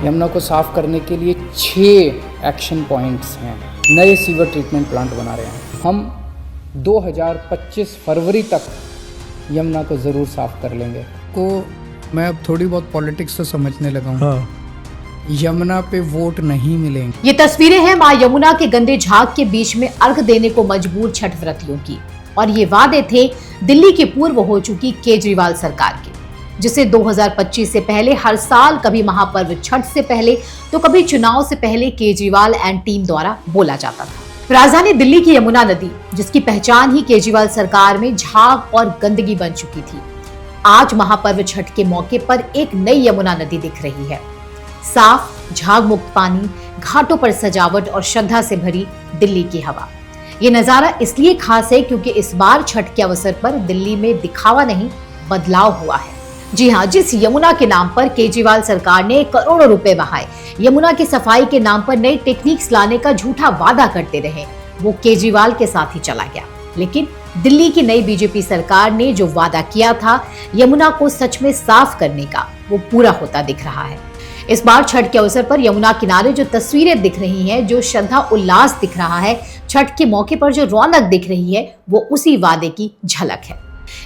यमुना को साफ करने के लिए 6 एक्शन पॉइंट्स हैं। नए सीवर ट्रीटमेंट प्लांट बना रहे हैं हम। 2025 फरवरी तक यमुना को ज़रूर साफ कर लेंगे। को मैं अब थोड़ी बहुत पॉलिटिक्स तो समझने लगा हूँ। हाँ। यमुना पे वोट नहीं मिलेंगे। ये तस्वीरें हैं मां यमुना के गंदे झाग के बीच में अर्घ देने को मजबूर छठ व्रतियों की, और ये वादे थे दिल्ली की पूर्व हो चुकी केजरीवाल सरकार के, जिसे 2025 से पहले हर साल कभी महापर्व छठ से पहले तो कभी चुनाव से पहले केजरीवाल एंड टीम द्वारा बोला जाता था। राजधानी दिल्ली की यमुना नदी, जिसकी पहचान ही केजरीवाल सरकार में झाग और गंदगी बन चुकी थी, आज महापर्व छठ के मौके पर एक नई यमुना नदी दिख रही है। साफ झाग मुक्त पानी, घाटों पर सजावट और श्रद्धा से भरी दिल्ली की हवा। ये नजारा इसलिए खास है क्योंकि इस बार छठ के अवसर पर दिल्ली में दिखावा नहीं, बदलाव हुआ है। जी हाँ, जिस यमुना के नाम पर केजरीवाल सरकार ने करोड़ों रुपए बहाए, यमुना की सफाई के नाम पर नई टेक्निक्स लाने का झूठा वादा करते रहे, वो केजरीवाल के साथ ही चला गया। लेकिन दिल्ली की नई बीजेपी सरकार ने जो वादा किया था यमुना को सच में साफ करने का, वो पूरा होता दिख रहा है। इस बार छठ के अवसर पर यमुना किनारे जो तस्वीरें दिख रही हैं, जो श्रद्धा उल्लास दिख रहा है, छठ के मौके पर जो रौनक दिख रही है, वो उसी वादे की झलक है।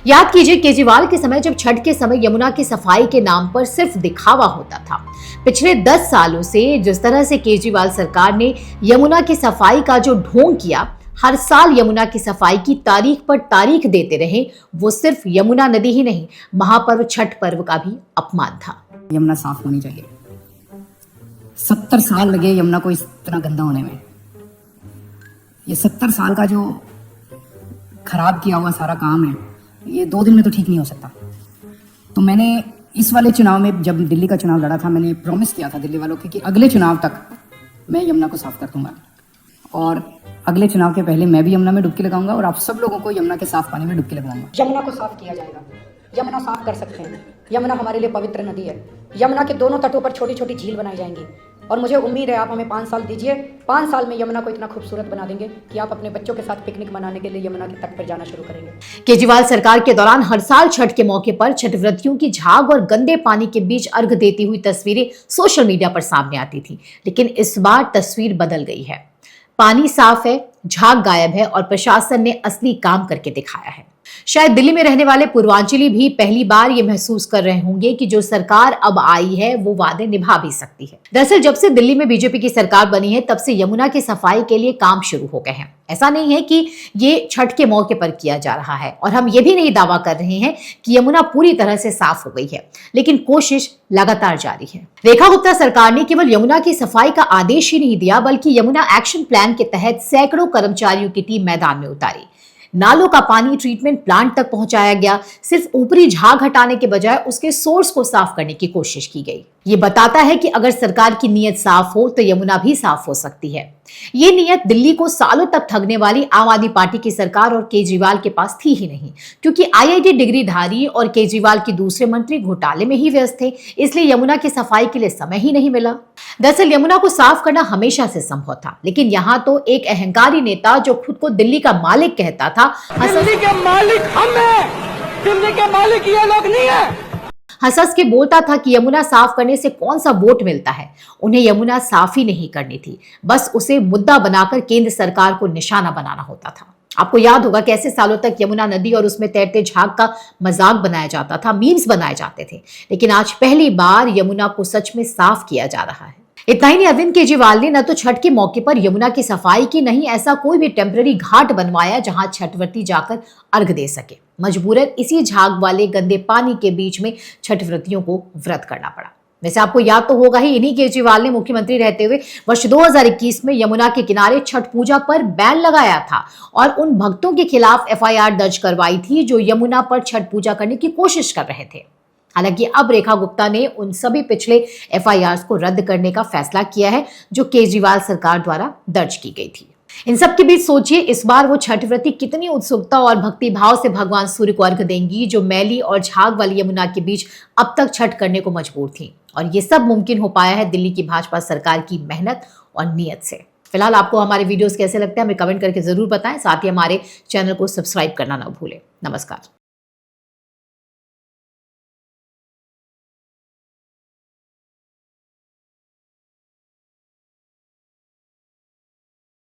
याद कीजिए केजरीवाल के समय, जब छठ के समय यमुना की सफाई के नाम पर सिर्फ दिखावा होता था। पिछले 10 सालों से जिस तरह से केजरीवाल सरकार ने यमुना की सफाई का जो ढोंग किया, हर साल यमुना की सफाई की तारीख पर तारीख देते रहे, वो सिर्फ यमुना नदी ही नहीं, महापर्व छठ पर्व का भी अपमान था। यमुना साफ होनी चाहिए। 70 साल लगे यमुना को इस तरह गंदा होने में। ये 70 साल का जो खराब किया हुआ सारा काम है, ये 2 दिन में तो ठीक नहीं हो सकता। तो मैंने इस वाले चुनाव में, जब दिल्ली का चुनाव लड़ा था, मैंने प्रॉमिस किया था दिल्ली वालों को कि अगले चुनाव तक मैं यमुना को साफ कर दूंगा, और अगले चुनाव के पहले मैं भी यमुना में डुबकी लगाऊंगा और आप सब लोगों को यमुना के साफ पानी में डुबकी लगवाऊंगा। यमुना को साफ किया जाएगा। यमुना साफ कर सकते हैं। यमुना हमारे लिए पवित्र नदी है। यमुना के दोनों तटों पर छोटी छोटी झील बनाई जाएंगी, और मुझे उम्मीद है आप हमें 5 साल दीजिए। 5 साल में यमुना को इतना खूबसूरत बना देंगे कि आप अपने बच्चों के साथ पिकनिक मनाने के लिए यमुना के तट पर जाना शुरू करेंगे। केजरीवाल सरकार के दौरान हर साल छठ के मौके पर छठ व्रतियों की झाग और गंदे पानी के बीच अर्घ देती हुई तस्वीरें सोशल मीडिया पर सामने आती थी, लेकिन इस बार तस्वीर बदल गई है। पानी साफ है, झाग गायब है, और प्रशासन ने असली काम करके दिखाया है। शायद दिल्ली में रहने वाले पूर्वांचली भी पहली बार ये महसूस कर रहे होंगे कि जो सरकार अब आई है वो वादे निभा भी सकती है। दरअसल जब से दिल्ली में बीजेपी की सरकार बनी है, तब से यमुना की सफाई के लिए काम शुरू हो गए हैं। ऐसा नहीं है कि ये छठ के मौके पर किया जा रहा है, और हम ये भी नहीं दावा कर रहे हैं कि यमुना पूरी तरह से साफ हो गई है, लेकिन कोशिश लगातार जारी है। रेखा गुप्ता सरकार ने केवल यमुना की सफाई का आदेश ही नहीं दिया, बल्कि यमुना एक्शन प्लान के तहत सैकड़ों कर्मचारियों की टीम मैदान में उतारी। नालों का पानी ट्रीटमेंट प्लांट तक पहुंचाया गया। सिर्फ ऊपरी झाग हटाने के बजाय उसके सोर्स को साफ करने की कोशिश की गई। ये बताता है कि अगर सरकार की नीयत साफ हो तो यमुना भी साफ हो सकती है। ये नीयत दिल्ली को सालों तक ठगने वाली आम आदमी पार्टी की सरकार और केजरीवाल के पास थी ही नहीं, क्योंकि आईआईटी डिग्रीधारी और केजरीवाल के दूसरे मंत्री घोटाले में ही व्यस्त थे, इसलिए यमुना की सफाई के लिए समय ही नहीं मिला। दरअसल यमुना को साफ करना हमेशा से संभव था, लेकिन यहाँ तो एक अहंकारी नेता जो खुद को दिल्ली का मालिक कहता था, दिल्ली के मालिक हम हैं, दिल्ली के मालिक ये लोग नहीं है, हंस के बोलता था कि यमुना साफ करने से कौन सा वोट मिलता है। उन्हें यमुना साफ ही नहीं करनी थी, बस उसे मुद्दा बनाकर केंद्र सरकार को निशाना बनाना होता था। आपको याद होगा कैसे सालों तक यमुना नदी और उसमें तैरते झाग का मजाक बनाया जाता था, मीम्स बनाए जाते थे, लेकिन आज पहली बार यमुना को सच में साफ किया जा रहा है। इतना ही नहीं, अरविंद केजरीवाल ने न तो छठ के मौके पर यमुना की सफाई की, नहीं ऐसा कोई भी टेम्पररी घाट बनवाया जहां छठव्रती जाकर अर्घ दे सके। मजबूरन इसी झाग वाले गंदे पानी के बीच में छठव्रतियों को व्रत करना पड़ा। वैसे आपको याद तो होगा ही, इन्हीं केजरीवाल ने मुख्यमंत्री रहते हुए वर्ष 2021 में यमुना के किनारे छठ पूजा पर बैन लगाया था और उन भक्तों के खिलाफ एफआईआर दर्ज करवाई थी जो यमुना पर छठ पूजा करने की कोशिश कर रहे थे। हालांकि अब रेखा गुप्ता ने उन सभी पिछले एफआईआर को रद्द करने का फैसला किया है जो केजरीवाल सरकार द्वारा दर्ज की गई थी। इन सब के बीच सोचिए इस बार वो छठ व्रती कितनी उत्सुकता और भक्ति भाव से भगवान सूर्य को अर्घ देंगी जो मैली और झाग वाली यमुना के बीच अब तक छठ करने को मजबूर थी। और ये सब मुमकिन हो पाया है दिल्ली की भाजपा सरकार की मेहनत और नीयत से। फिलहाल आपको हमारे वीडियोस कैसे लगते हैं हमें कमेंट करके जरूर बताएं। साथ ही हमारे चैनल को सब्सक्राइब करना ना भूलें। नमस्कार।